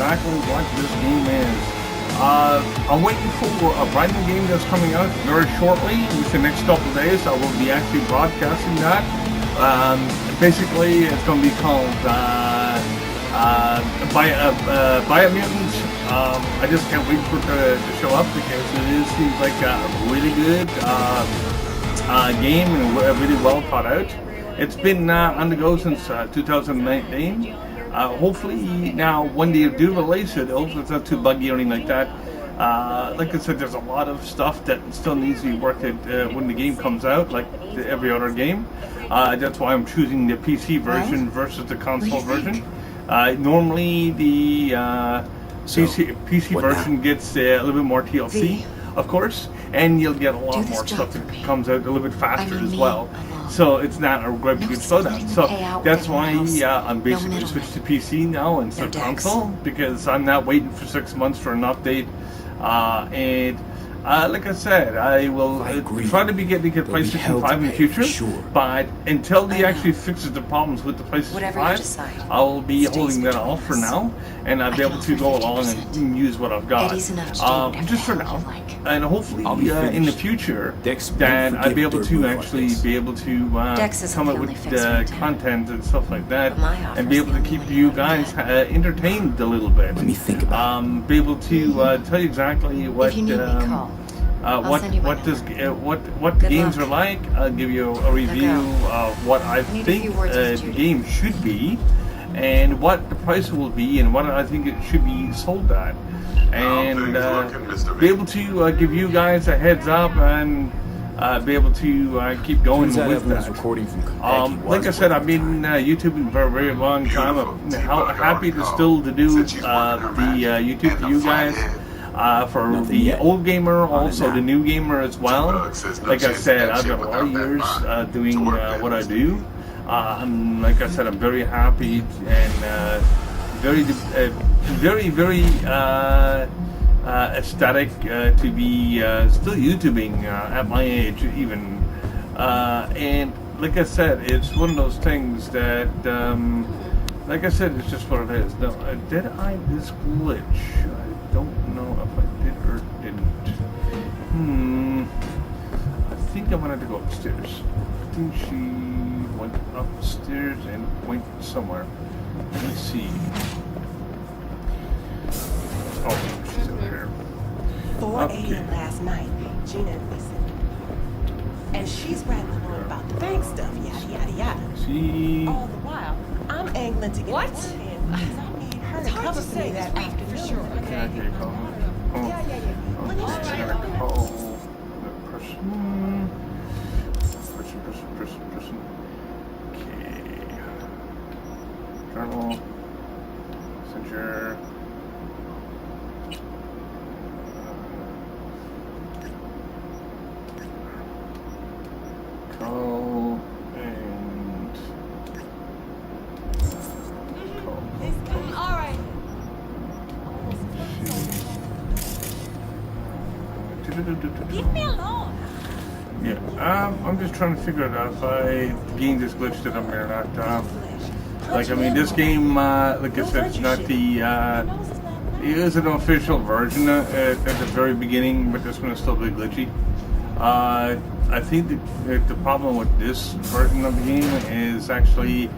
exactly what this game is. I'm waiting for a brand new game that's coming out very shortly. Within the next couple of days, I will be actually broadcasting that. Basically, it's going to be called Biomutant. I just can't wait for it to show up because it seems like a really good game and really well thought out. It's been on the go since 2019. Hopefully now when they do release it, hopefully it's not too buggy or anything like that. Like I said, there's a lot of stuff that still needs to be worked out when the game comes out, like every other game. That's why I'm choosing the PC version versus the console version. Normally the PC version gets a little bit more TLC, of course, and you'll get a lot more stuff that comes out a little bit faster as well. So it's not a great big slowdown. So that's why I'm basically switched to PC now instead of console, because I'm not waiting for 6 months for an update. Like I said, I will try to be getting a PlayStation 5 in the future, but until they actually fixes the problems with the PlayStation 5, I will be holding that off for now, and I'll be able to go along and use what I've got, just for now. And hopefully in the future, that I'll be able to actually come up with content and stuff like that, and be able to keep you guys entertained a little bit. Let me think about it. Be able to tell you exactly what what games are like. I'll give you a review of what I think the game should be, and what the price will be, and what I think it should be sold at, and be able to give you guys a heads up and be able to keep going with that. Like I said, I've been YouTubing for a very long time. I'm happy to still do the YouTube for you guys. For the old gamer, also the new gamer as well. Like I said, I've got a lot of years doing what I do. Like I said, I'm very happy and very ecstatic to be still YouTubing at my age even. And like I said, it's one of those things that, like I said, it's just what it is. Now, did I this glitch? I don't know if I did or didn't. I think I wanted to go upstairs. I think she went upstairs and went somewhere. Let me see. Oh, she's over here. 4 a.m. last night, Gina listened. And she's rattling on about the bank stuff, yada, yada, yada. See? All the while, I'm angling to get What? her in because I need her to cover for me that afternoon. For sure, okay? Yeah. Let me I'm check. gonna call the person. Person. Okay. Journal. Messenger. Call and call. All right. Leave me alone. Yeah, I'm just trying to figure it out if the game just glitched it on me or not. Like, I mean, this game, like I said, it's not the, it is an official version at the very beginning, but this one is still a bit glitchy. I think the problem with this version of the game is actually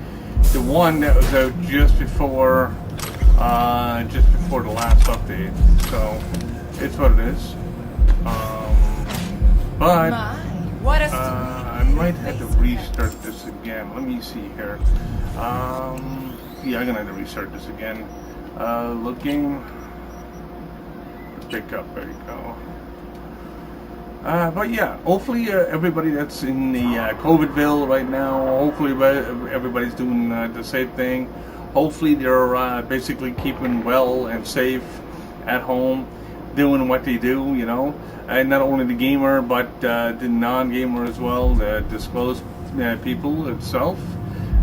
the one that was out just before the last update. So, it's what it is. But I might have to restart this again. Let me see here. Yeah, I'm gonna have to restart this again. Looking. Pick up. There you go. But yeah, hopefully everybody that's in the COVIDville right now, hopefully everybody's doing the same thing. Hopefully they're basically keeping well and safe at home, doing what they do, you know. And not only the gamer, but the non-gamer as well, the disclosed people itself.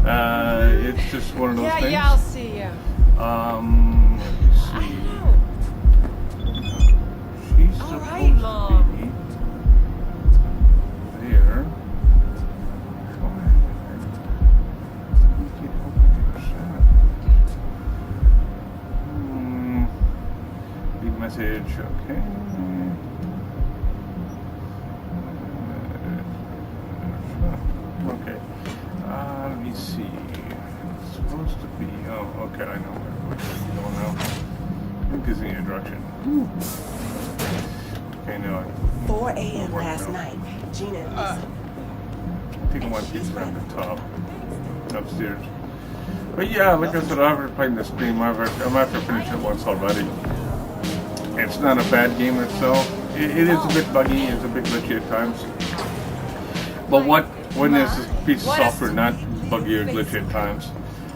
It's just one of those things. Yeah, I'll see you. Let me see. She's All supposed right, Mom. to be there. message. Okay. Okay. Let me see. It's supposed to be. Oh, okay. I know where it's going now. It gives me a direction. Okay, no. 4 a.m. last night, Gina and Lisa. I think I want to get around the top, upstairs. But yeah, like I said, I've already played this game. I'm after finishing it once already. It's not a bad game itself. It is a bit buggy. It's a bit glitchy at times. But when is this piece of software not buggy or glitchy at times?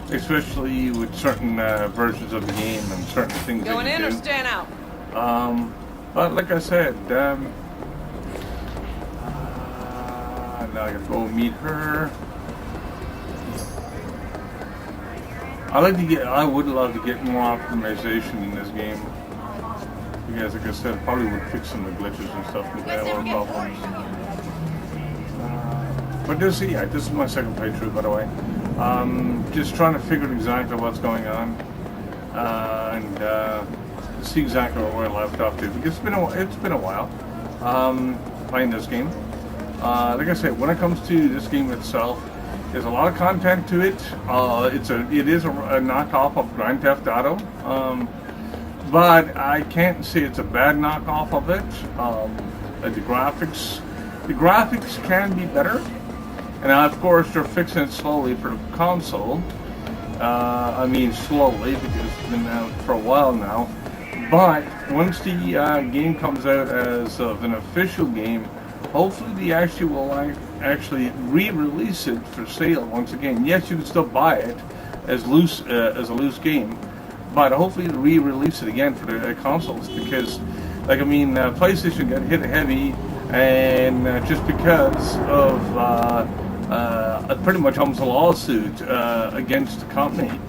Especially with certain versions of the game and certain things Going that in you or do. staying out? But like I said, now I gotta go meet her. I would love to get more optimization in this game. Because like I said, probably would fix some of the glitches and stuff or problems. But this is my second playthrough, by the way. Just trying to figure out exactly what's going on. And see exactly where I left off to. Because it's been a while playing this game. Like I said, when it comes to this game itself, there's a lot of content to it. It is a knockoff of Grand Theft Auto, but I can't say it's a bad knockoff of it. The graphics can be better, and of course they're fixing it slowly for the console. I mean slowly because it's been out for a while now. But once the game comes out as an official game, hopefully they actually will actually re-release it for sale once again. Yes, you can still buy it as a loose game, but hopefully re-release it again for the consoles because, like I mean, PlayStation got hit heavy, and just because of pretty much almost a lawsuit against the company.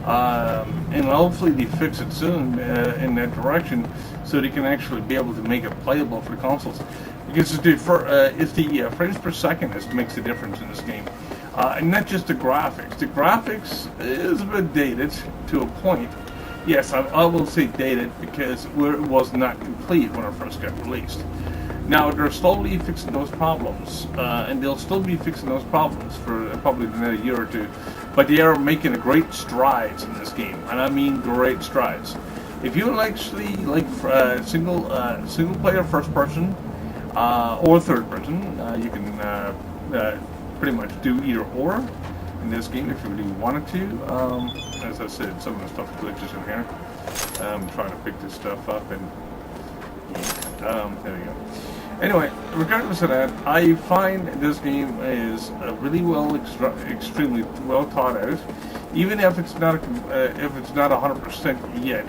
And hopefully they fix it soon in that direction so they can actually be able to make it playable for the consoles. Because it's the frames per second that makes the difference in this game. And not just the graphics. The graphics is a bit dated to a point. Yes, I will say dated because it was not complete when it first got released. Now, they're slowly fixing those problems, and they'll still be fixing those problems for probably another year or two. But they are making great strides in this game, and I mean great strides. If you actually like single player first person or third person, you can pretty much do either or in this game if you really wanted to. As I said, some of the stuff glitches in here. I'm trying to pick this stuff up, and there we go. Anyway, regardless of that, I find this game is really extremely well thought out. Even if it's not 100% yet,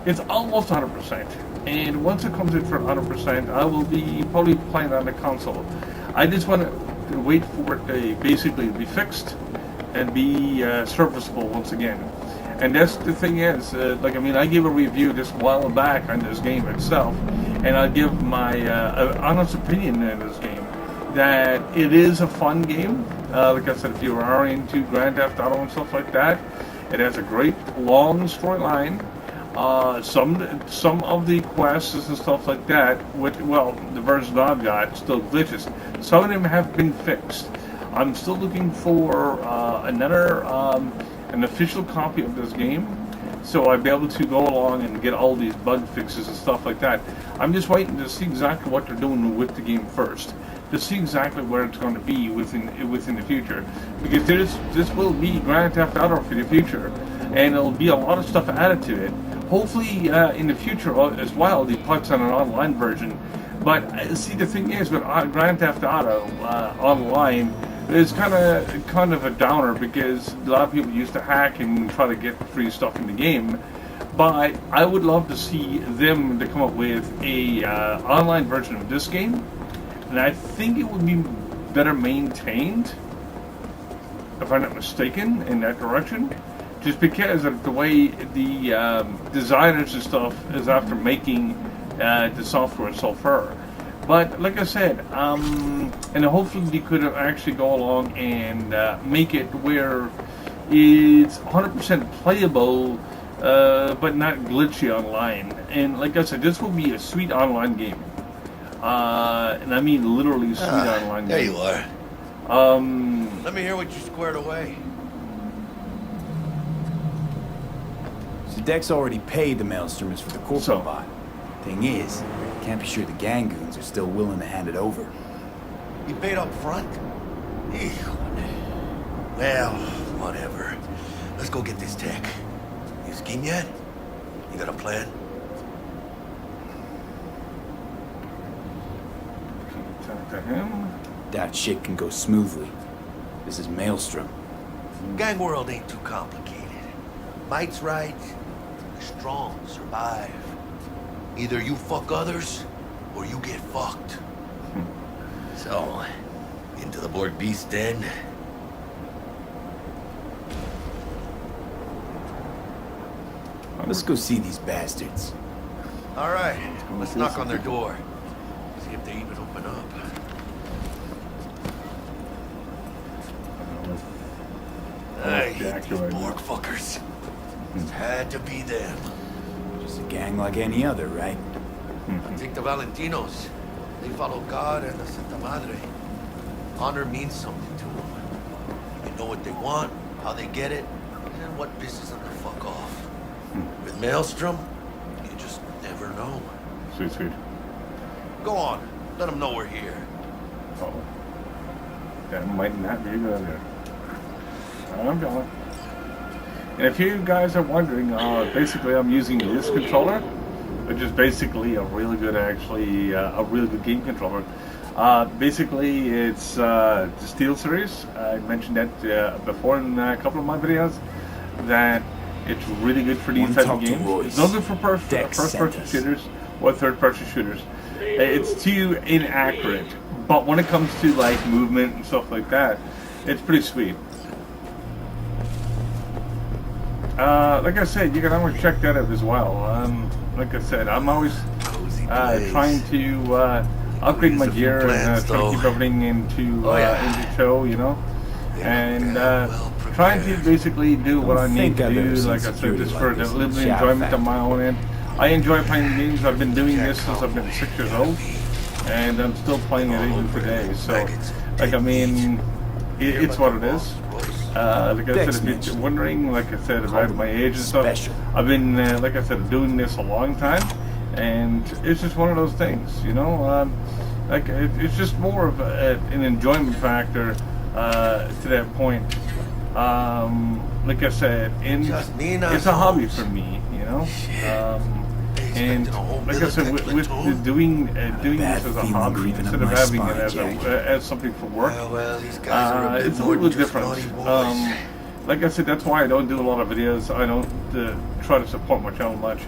it's almost 100%. And once it comes in for 100%, I will be probably playing on the console. I just want to wait for it to basically be fixed and be serviceable once again. And that's the thing is, I gave a review just a while back on this game itself, and I'll give my honest opinion in this game, that it is a fun game. Like I said, if you are into Grand Theft Auto and stuff like that, it has a great long storyline. Some of the quests and stuff like that, the version I've got still glitches. Some of them have been fixed. I'm still looking for an official copy of this game, so I'd be able to go along and get all these bug fixes and stuff like that. I'm just waiting to see exactly what they're doing with the game first, to see exactly where it's going to be within the future, because this will be Grand Theft Auto for the future, and there'll be a lot of stuff added to it. Hopefully in the future as well, they put on an online version. But see, the thing is with Grand Theft Auto online, it's kind of a downer because a lot of people used to hack and try to get free stuff in the game. But I would love to see them to come up with a online version of this game, and I think it would be better maintained, if I'm not mistaken, in that direction. Just because of the way the designers and stuff is after making the software so far. But like I said, and hopefully they could actually go along and make it where it's 100% playable but not glitchy online. And like I said, this will be a sweet online game. And I mean literally sweet online there game. you are. Let me hear what you squared away. So Dex already paid the Maelstromers for the corporate bot. Thing is, can't be sure the gang goons are still willing to hand it over. You paid up front? Well, whatever. Let's go get this tech. You scheme yet? You got a plan? Talk to him. That shit can go smoothly. This is Maelstrom. Gang world ain't too complicated. Might's right. The strong survive. Either you fuck others, or you get fucked. So, into the Borg Beast Den. Let's go see these bastards. All right, let's knock on their door. See if they even open up. I hate these Borg fuckers. It had to be them. Just a gang like any other, right? Take the Valentinos. They follow God and the Santa Madre. Honor means something to them. They know what they want, how they get it, and what pisses them the fuck off. With Maelstrom, you just never know. Sweet, sweet. Go on, let them know we're here. Oh. That might not be a good idea. I'm going. And if you guys are wondering, basically I'm using this controller, which is basically a really good, a really good game controller. Basically, it's the Steel series. I mentioned that before in a couple of my videos, that it's really good for these type of games. It's not good for first-person shooters or third-person shooters. It's too inaccurate. But when it comes to like movement and stuff like that, it's pretty sweet. Like I said, you can always check that out as well. Like I said, I'm always trying to upgrade my gear and try to keep everything into show, you know, and trying to basically do what I need to do. Like I said, just for the little enjoyment of my own end. I enjoy playing games. I've been doing this since I've been 6 years old, and I'm still playing it even today. So, like, I mean, it's what it is. Like I said, if you're wondering, like I said, about my age and stuff, I've been, like I said, doing this a long time, and it's just one of those things, you know. Like it's just more of an enjoyment factor to that point. Like I said, it's a hobby for me, you know. And like I said, with doing this as a hobby instead of having it as something for work, it's a little different. Like I said, that's why I don't do a lot of videos. I don't try to support my channel much,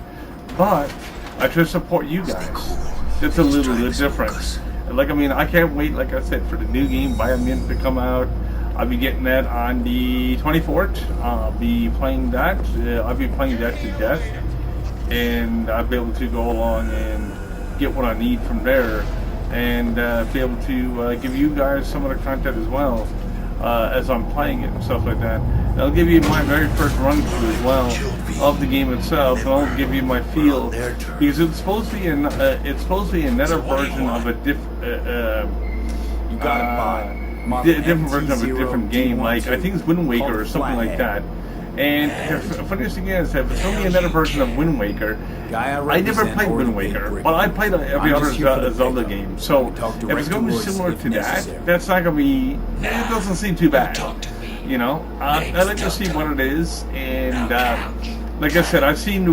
but I try to support you guys. It's a little bit different. Like, I mean, I can't wait, like I said, for the new game Biomint to come out. I'll be getting that on the 24th. I'll be playing that. I'll be playing that to death. And I'll be able to go along and get what I need from there, and be able to give you guys some of the content as well as I'm playing it and stuff like that. And I'll give you my very first run through as well of the game itself, and I'll give you my feel, because it's supposed to be another version of a different version of a different game. Like I think it's Wind Waker or something like that. And the funniest thing is, if it's only another version of Wind Waker, I never played Wind Waker, but I played every other Zelda game. So if it's going to be similar to that, that's not going to be. It doesn't seem too bad, you know. I like to see what it is, and like I said, I've seen the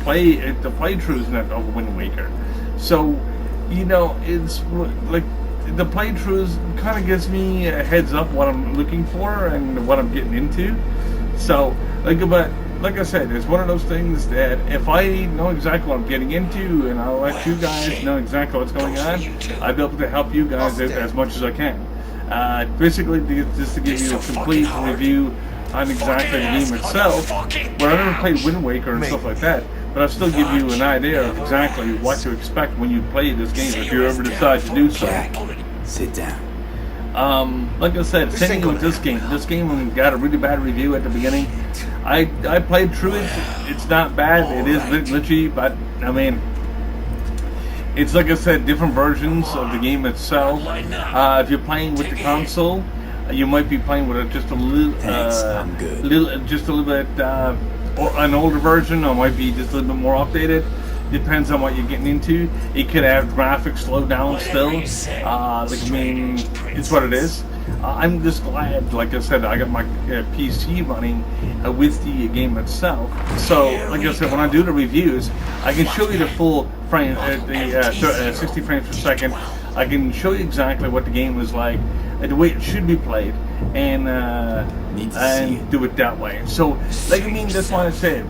playthroughs of Wind Waker. So, you know, it's like the playthroughs kind of gives me a heads up what I'm looking for and what I'm getting into. So, like I said, it's one of those things that if I know exactly what I'm getting into, and I'll let you guys know exactly what's going on, I'll be able to help you guys as much as I can. Basically, just to give you a complete review on exactly the game itself. But I never played Wind Waker and stuff like that, but I'll still give you an idea of exactly what to expect when you play this game if you ever decide to do so. Jack, sit down. Like I said, same thing with this game. This game got a really bad review at the beginning. I played through it. It's not bad. It is a bit glitchy, but I mean, it's like I said, different versions of the game itself. If you're playing with the console, you might be playing with just a little, I'm good. just a little bit an older version, or might be just a little bit more updated. Depends on what you're getting into. It could have graphics slowed down still. Like I mean, it's what it is. I'm just glad, like I said, I got my PC running with the game itself. So, like I said, when I do the reviews, I can show you the full frame, 60 frames per second. I can show you exactly what the game is like, the way it should be played, and do it that way. So, like I mean, that's why I said,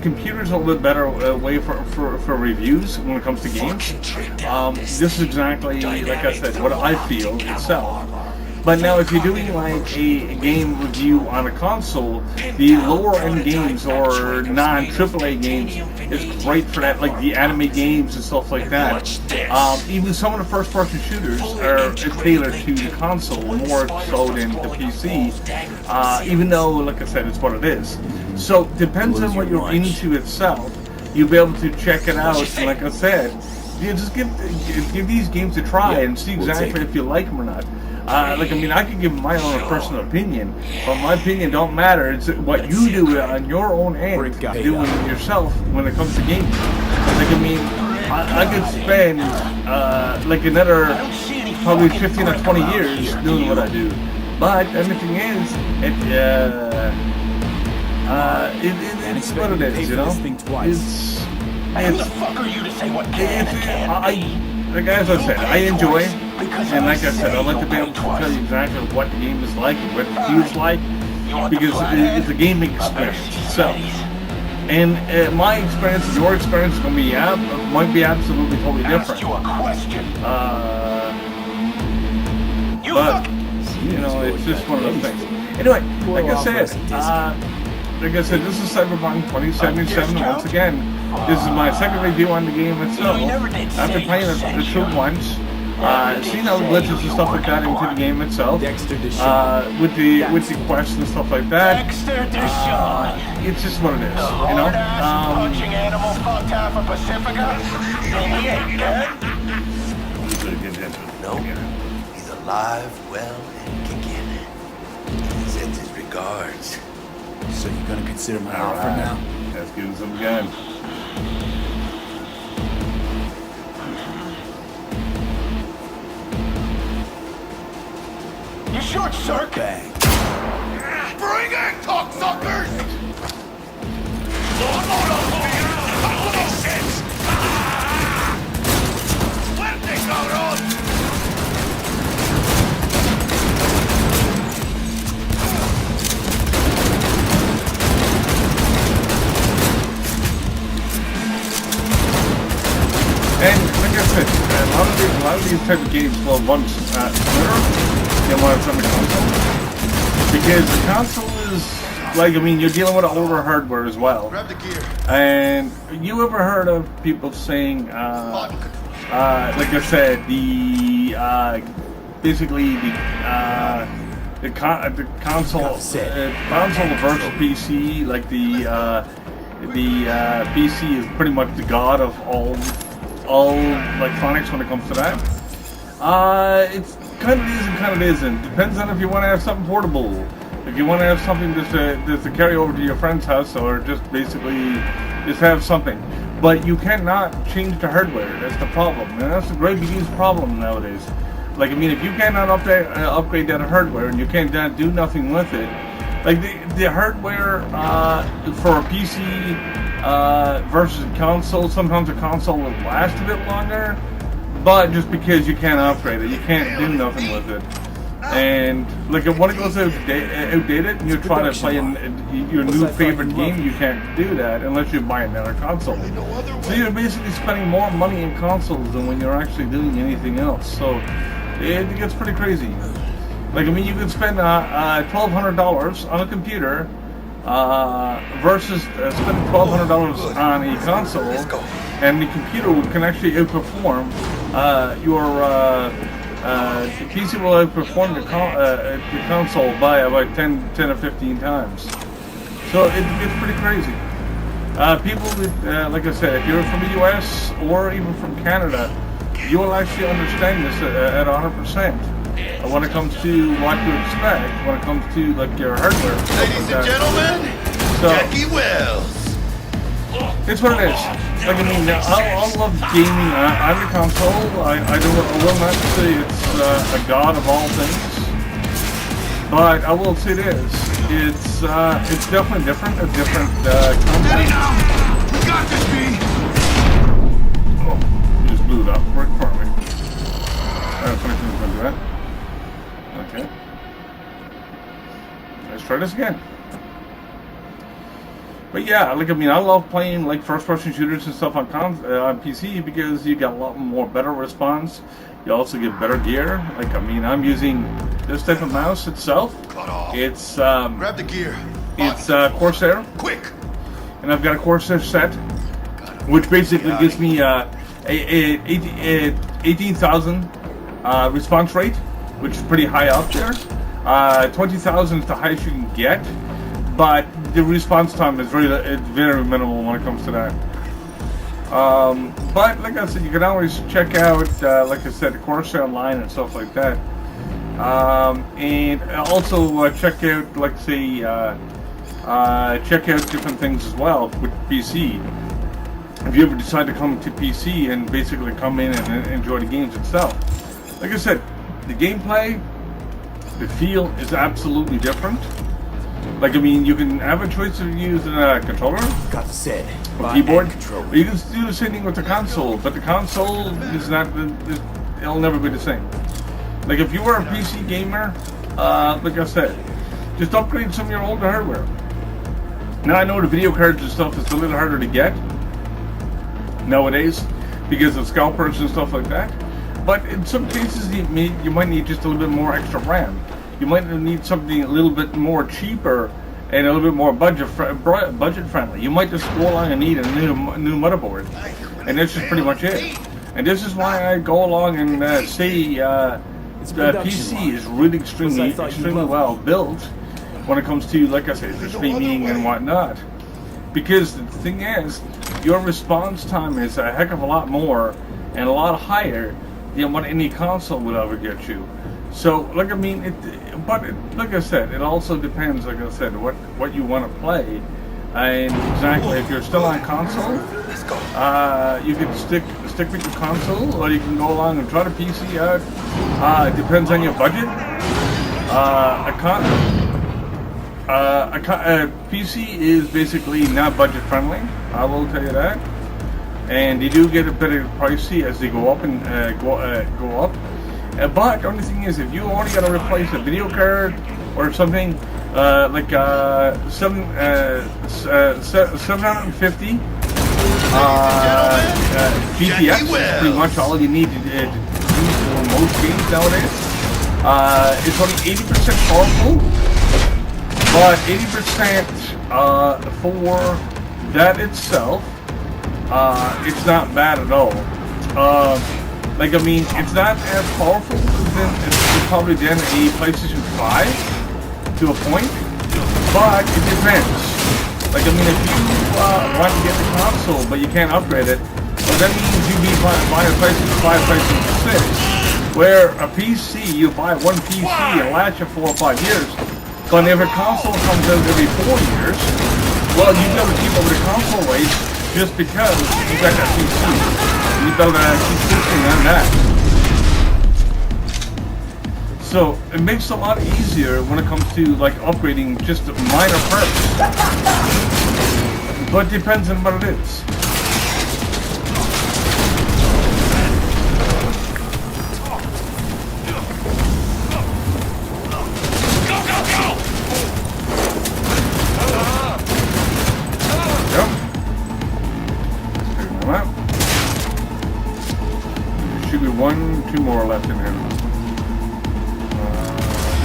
computers are a little bit better way for reviews when it comes to games. This is exactly, like I said, what I feel itself. But now, if you're doing like a game review on a console, the lower end games or non-AAA games is great for that, like the anime games and stuff like that. Even some of the first-person shooters are tailored to the console more so than the PC. Even though, like I said, it's what it is. So, depends on what you're into itself. You'll be able to check it out. And like I said, you just give these games a try and see exactly if you like them or not. Like I mean, I can give my own personal opinion, but my opinion don't matter. It's what you do on your own end, doing it yourself when it comes to games. Like I mean, I could spend like another probably 15 or 20 years doing what I do. But everything is, it's what it is, you know. Who the fuck are you to say what can and can't? Like as I said, I enjoy it. And like I said, I'd like to be able to tell you exactly what the game is like and what it feels like, because it's a gaming experience itself. And my experience and your experience is going to be might be absolutely totally different. But you know, it's just one of those things. Anyway, like I said, this is Cyberpunk 2077. Once again, this is my second review on the game itself. After playing the true once. Seeing all the glitches and stuff like that into the game itself, with the quests and stuff like that, it's just what it is, you know. No, he's alive, well, and kicking. He sends his regards. So you're gonna consider my offer now? Let's give him some gun. You short circuit! Bring it, cocksuckers! Suerte, cabrón! And like I said, a lot of these type of games will run sooner than when it's on the console, because the console is like, I mean, you're dealing with older hardware as well. Grab the gear. And you ever heard of people saying, like I said, basically the console versus PC, like the PC is pretty much the god of all electronics when it comes to that. It's kind of is and kind of isn't. Depends on if you want to have something portable. If you want to have something just to carry over to your friend's house, or just basically just have something. But you cannot change the hardware. That's the problem, and that's the great huge problem nowadays. Like I mean, if you cannot upgrade that hardware and you can't do nothing with it, like the hardware for a PC versus a console, sometimes a console will last a bit longer. But just because you can't upgrade it, you can't do nothing with it. And like when it goes outdated and you're trying to play your new favorite game, you can't do that unless you buy another console. So you're basically spending more money in consoles than when you're actually doing anything else. So it gets pretty crazy. Like I mean, you can spend $1,200 on a computer versus spending $1,200 on a console, and the computer can actually outperform the PC will outperform the console by about 10 or 15 times. So it's pretty crazy. People with, like I said, if you're from the US or even from Canada, you will actually understand this at 100%. When it comes to what to expect, when it comes to like your hardware. Ladies and gentlemen, so, Jackie Wells. It's what it is. Like I mean, I love gaming on the console. I will not say it's a god of all things, but I will say this: it's definitely different. A different company. We got this, B. Oh, you just blew it up right in front of me. Funny thing's gonna do that. Okay. Let's try this again. But yeah, like I mean, I love playing like first-person shooters and stuff on PC because you got a lot more better response. You also get better gear. Like I mean, I'm using this type of mouse itself. It's grab the gear. It's Corsair. Quick. And I've got a Corsair set, which basically gives me a 18,000 response rate, which is pretty high up there. 20,000 is the highest you can get. But the response time is very minimal when it comes to that. But like I said, you can always check out, like I said, the Corsair line and stuff like that. And also check out, like say, check out different things as well with PC. If you ever decide to come to PC and basically come in and enjoy the games itself. Like I said, the gameplay, the feel is absolutely different. Like I mean, you can have a choice of using a controller, Got the set. a keyboard, or you can do the same thing with the console. But the console is not, it'll never be the same. Like if you were a PC gamer, like I said, just upgrade some of your older hardware. Now I know the video cards and stuff is a little harder to get nowadays because of scalpers and stuff like that. But in some cases, you might need just a little bit more extra RAM. You might need something a little bit more cheaper and a little bit more budget friendly. You might just go along and need a new motherboard, and this is pretty much it. And this is why I go along and say PC is really extremely well built when it comes to, like I said, the streaming and whatnot. Because the thing is, your response time is a heck of a lot more and a lot higher than what any console would ever get you. So, like I mean, like I said, it also depends. Like I said, what you want to play, and exactly if you're still on console, you can stick with your console, or you can go along and try the PC out. It depends on your budget. PC is basically not budget friendly. I will tell you that, and they do get a bit pricey as they go up and go up. But the only thing is, if you only got to replace a video card or something like 750 GTX is pretty much all you need to do for most games nowadays. It's only 80% powerful, but 80% for that itself, it's not bad at all. Like I mean, it's not as powerful as it's probably than a PlayStation 5 to a point, but it depends. Like I mean, if you want to get the console but you can't upgrade it, well that means you be buying a PlayStation 5, PlayStation 6. Where a PC, you buy one PC and last you 4 or 5 years, but if a console comes out every 4 years, well you better keep up with the console race just because you got that PC. You better keep pushing on that. So it makes it a lot easier when it comes to like upgrading just minor parts. But it depends on what it is. Two more left in here.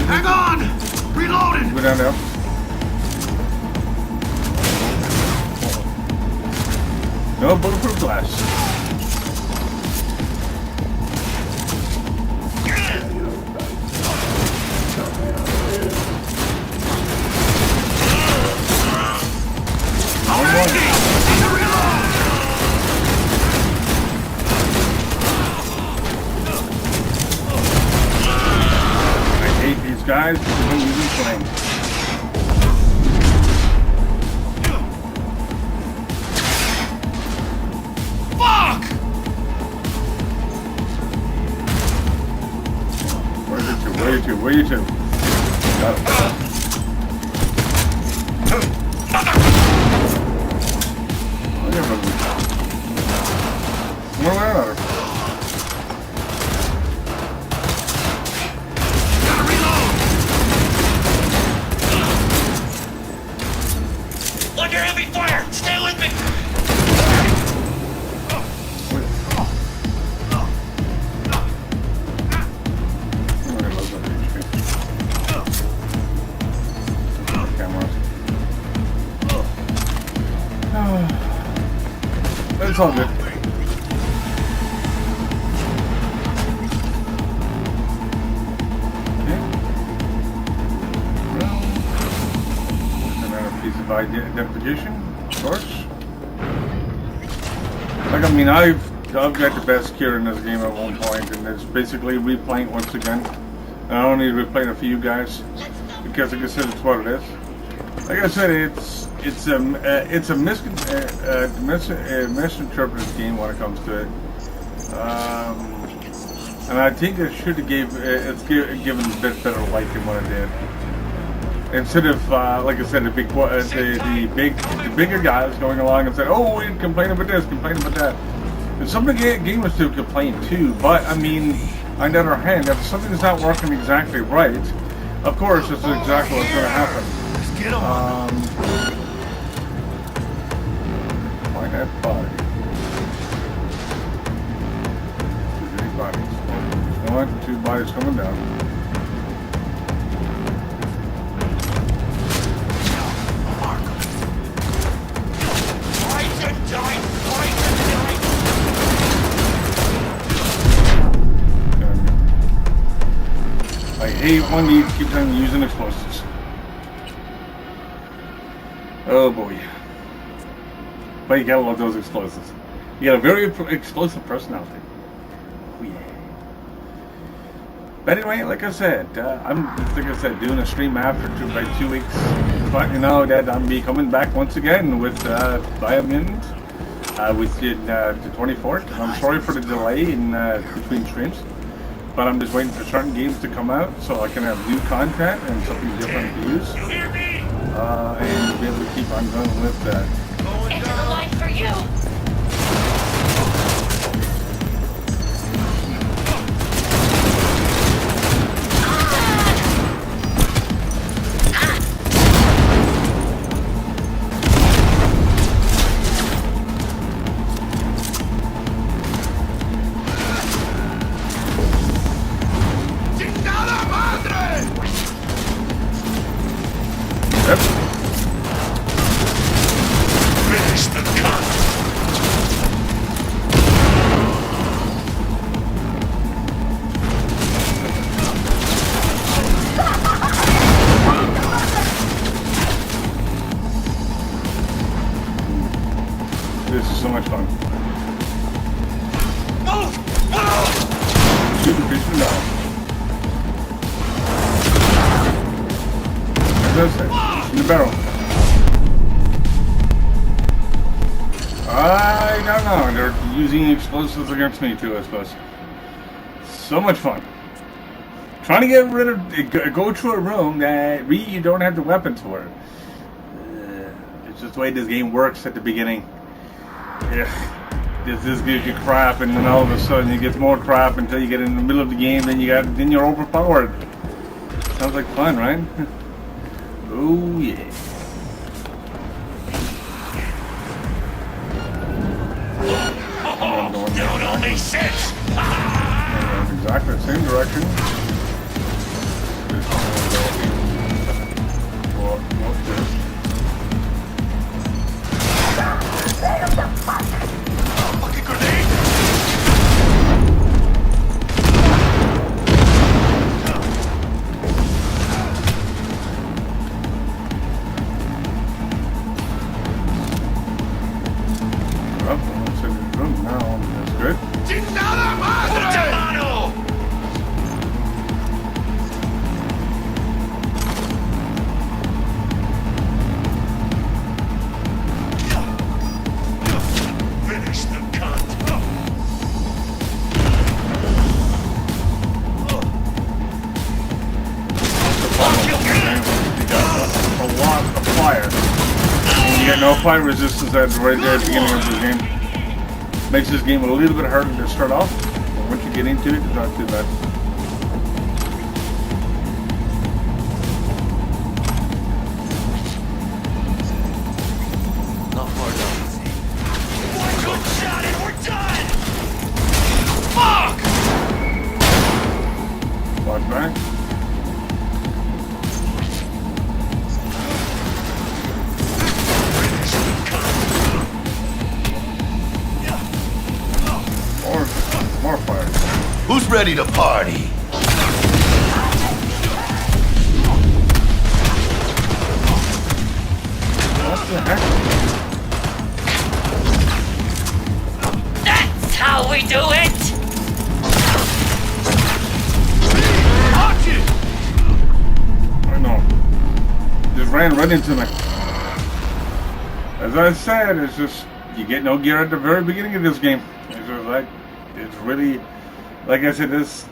Hang on! Reloading! Go down there. No bulletproof glass. to? Where you to? Got it. Where? Under heavy fire! Stay with me! It's all good. By identification, of course. Like, I mean, I've got the best cure in this game at one point, and it's basically replaying once again. And I only replayed a few guys because, like I said, it's what it is. Like I said, it's a misinterpreted game when it comes to it. And I think it should have given a bit better light than what it did. Instead of, like I said, the bigger guys going along and saying, "Oh, we complain about this, complain about that." And some of the gamers do complain too. But I mean, on the other hand, if something's not working exactly right, of course, this is exactly what's going to happen. Get him. Find that body. There's any bodies? There's one, 2 bodies coming down. I hate when you keep on using explosives. Oh boy. But you gotta love those explosives. You got a very explosive personality. Oh yeah. But anyway, like I said, I'm doing a stream after about 2 weeks. But you know that I'm be coming back once again with Biomutant within the 24th. I'm sorry for the delay in between streams. But I'm just waiting for certain games to come out so I can have new content and something different to use. And be able to keep on going with that. End of the line for you! This is so much fun. Shoot the fish in the mouth. As I said, in the barrel. I don't know. They're using explosives against me too, I suppose. So much fun. Trying to get rid of, go to a room that really you don't have the weapons for. It's just the way this game works at the beginning. Yeah, this gives you crap, and then all of a sudden you get more crap until you get in the middle of the game. Then you're overpowered. Sounds like fun, right? Oh yeah. Don't all make sense! Exactly the same direction. Fucking grenade! Now, that's good. ¡Chingada madre! ¡Mano! Finish the cunt! Yeah, no fire resistance at right there at the beginning of the game. Makes this game a little bit harder to start off, but once you get into it, it's not too bad. Not far down. One good shot and we're done! Fuck! Walk back. More fire. Who's ready to party? What the heck? That's how we do it! Watch it! I know. Just ran right into me. As I said, it's just you get no gear at the very beginning of this game. It's just like it's really, like I said, this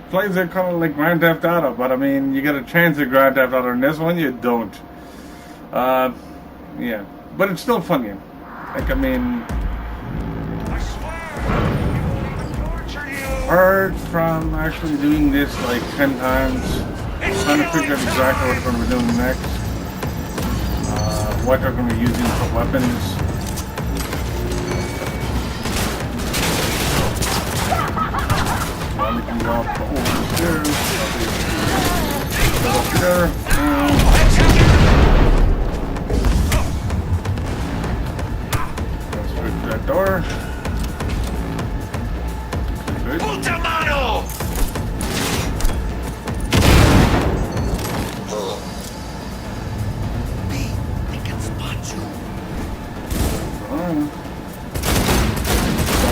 plays are kind of like Grand Theft Auto, but I mean you get a chance at Grand Theft Auto, and this one you don't. Yeah, but it's still fun game. Like I mean, I swear! Torture you! apart from actually doing this like 10 times, trying to figure out exactly what I'm going to be doing next, what I'm going to be using for weapons. We can go up over the stairs. Go up here. Let's switch that door. Good. Ultimano! B, I can spot you.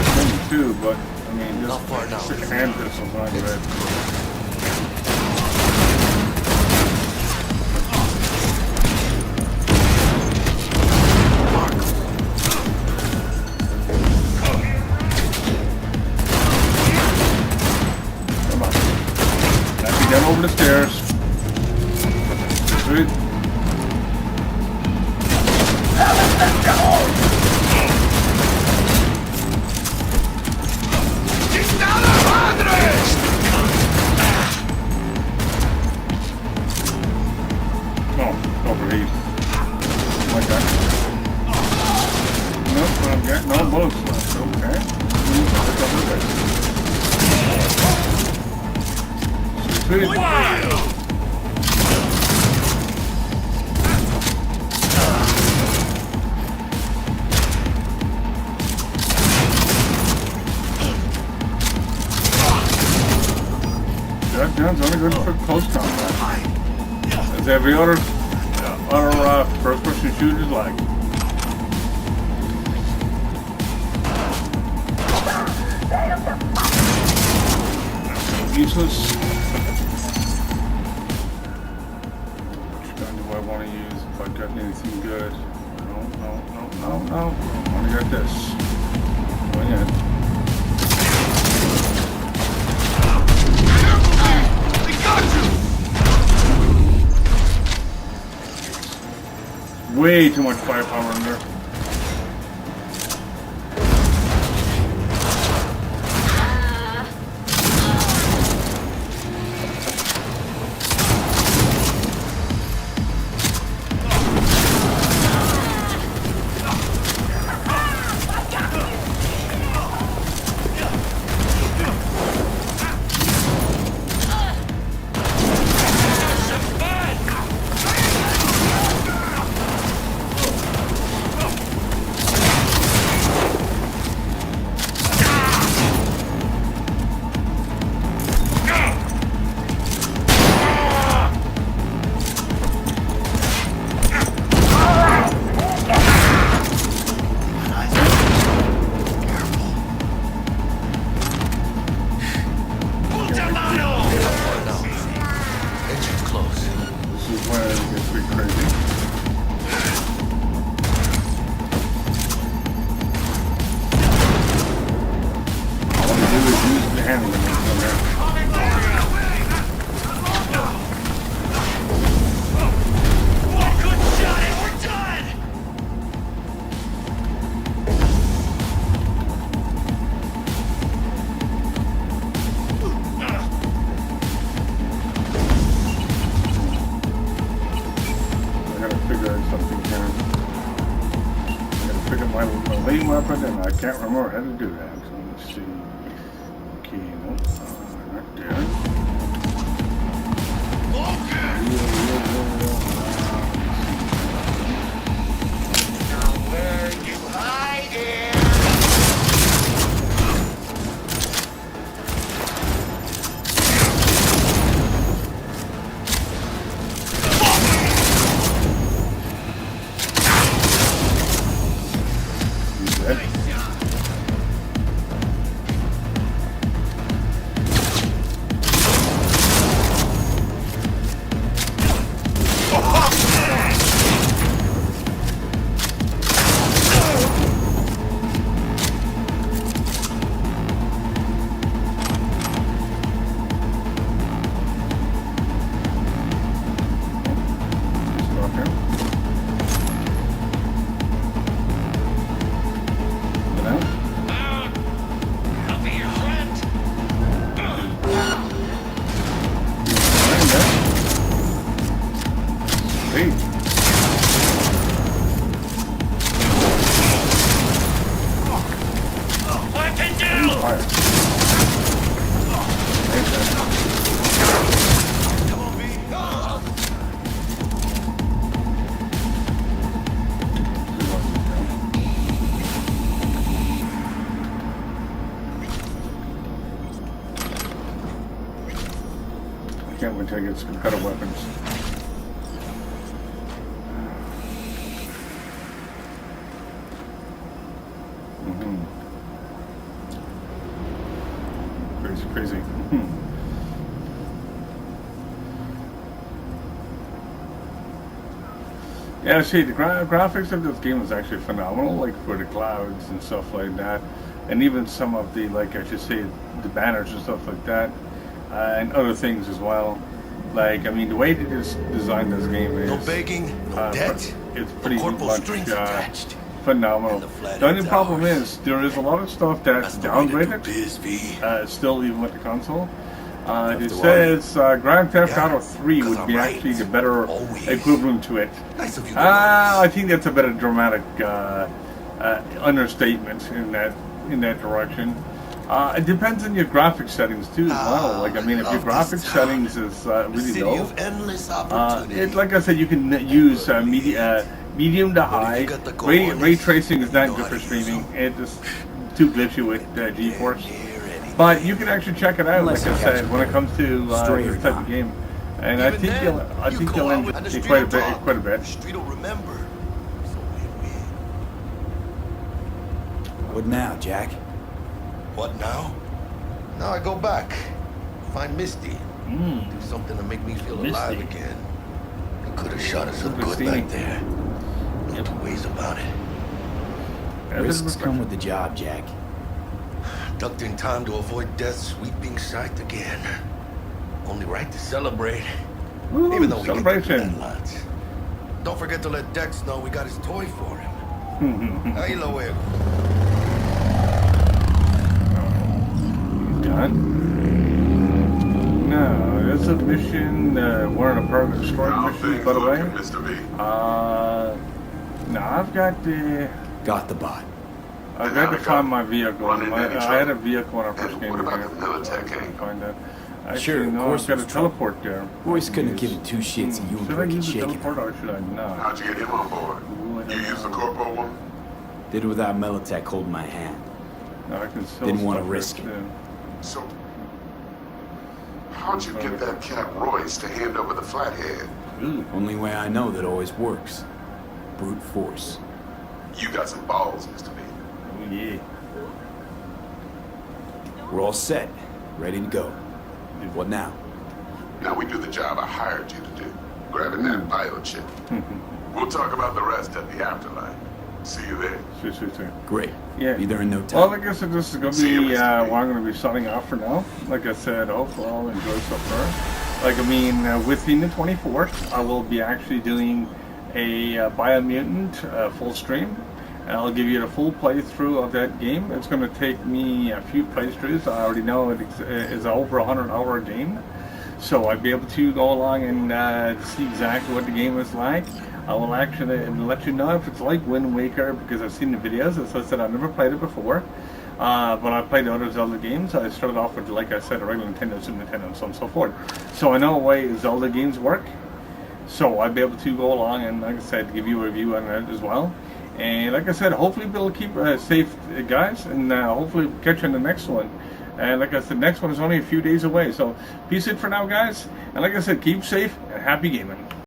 That's too, but I mean, Not far now. just hand pistols on good. Come on. Let me get over the stairs. Good. No, overheat. Like that. Nope, I'm getting no bullets left. Okay. Sweet. Shotgun's only good for close combat. As every other first-person shooters like. Useless. Which gun do I want to use if I've got anything good? No. I only got this. Go ahead. They got you! Way too much firepower in there. I can't remember how to do that. So let's see. Okay, no, not there. Where you hiding? I'll be your friend. Weapon down! Come on, B. I can't wait till I get some better weapons. Crazy. Yeah, see, the graphics of this game is actually phenomenal, like for the clouds and stuff like that, and even some of the, like I should say, the banners and stuff like that, and other things as well. Like, I mean, the way they just designed this game is No begging, no debt. It's pretty corporal much strings attached. phenomenal. And the flat The only head's problem ours. is there is a lot of stuff that's the way to do downgraded. biz, V. Still, even with the console. It to says Grand Theft Yeah, Auto 3 'cause would I'm be right. actually the better Always. equivalent to it. Nice of you to I notice. think that's a better dramatic understatement in that direction. It depends on your graphic settings too as well. Like, I mean, if your love graphic this town. settings is really City low, of endless opportunity. like I said, you can use medium to high. you got the goal Ray, on ray this, tracing is you not know good how for to use streaming. them. It is too glitchy with GeForce. Near anything. But you can actually check it out, Unless like I you catch said, when it comes to stray or this type not. of game. And I Even think then, you'll you go out enjoy and the it street quite a will bit. talk. Quite a bit. The street will remember. So win-win. What now, Jack? What now? Now I go back, find Misty, do something to make me feel alive Misty. again. They could have shot us up good Misty. back there. No two ways about it. Yeah, this Risks is come with the job, Jack. Ducked in time to avoid death's sweeping sight again. Only right to celebrate, Woo, even though we get the celebration. bad lots. Don't forget to let Dex know we got his toy for him. Ahí lo veo. Done. No, that's a mission. We're on a part of the story mission, by the way. Mr. V. No, I've got the. Got the bot. I've got to find my vehicle. Run into any I had a vehicle when I first And came what in about here. the Militech I couldn't gang? find that. Actually, Sure, of no, course I've got a there's trouble. teleport there. Boys couldn't have Use- given two shits and you Should I were use the shaking. teleport or should I not? How'd you get him on board? Ooh, I don't You used the know. corporal one? Did it without Militech holding my hand. No, I can still Didn't wanna stuff risk it. too. So, how'd you get that Cap Royce to hand over the flathead? Ooh. Only way I know that always works. Brute force. You got some balls, Mr. V. Oh, yeah. We're all set. Ready to go. What now? Now we do the job I hired you to do, grabbing that biochip. We'll talk about the rest at the afterlife. See you there. Sure. Great. Yeah. Be there in no time. Well, I guess this is going to See you, be Mr. what I'm going to be signing off for now. Like I said, hopefully I'll enjoy so far. Like, I mean, within the 24th, I will be actually doing a Biomutant full stream. And I'll give you the full playthrough of that game. It's going to take me a few playthroughs. I already know it is over 100-hour game. So I'd be able to go along and see exactly what the game is like. I will actually let you know if it's like Wind Waker, because I've seen the videos. As I said, I've never played it before, but I've played other Zelda games. I started off with, like I said, a regular Nintendo, Super Nintendo, and so on and so forth. So I know the way Zelda games work. So I'd be able to go along and, like I said, give you a review on it as well. And like I said, hopefully we'll keep safe, guys, and hopefully catch you in the next one. And like I said, next one is only a few days away. So peace out for now, guys. And like I said, keep safe and happy gaming.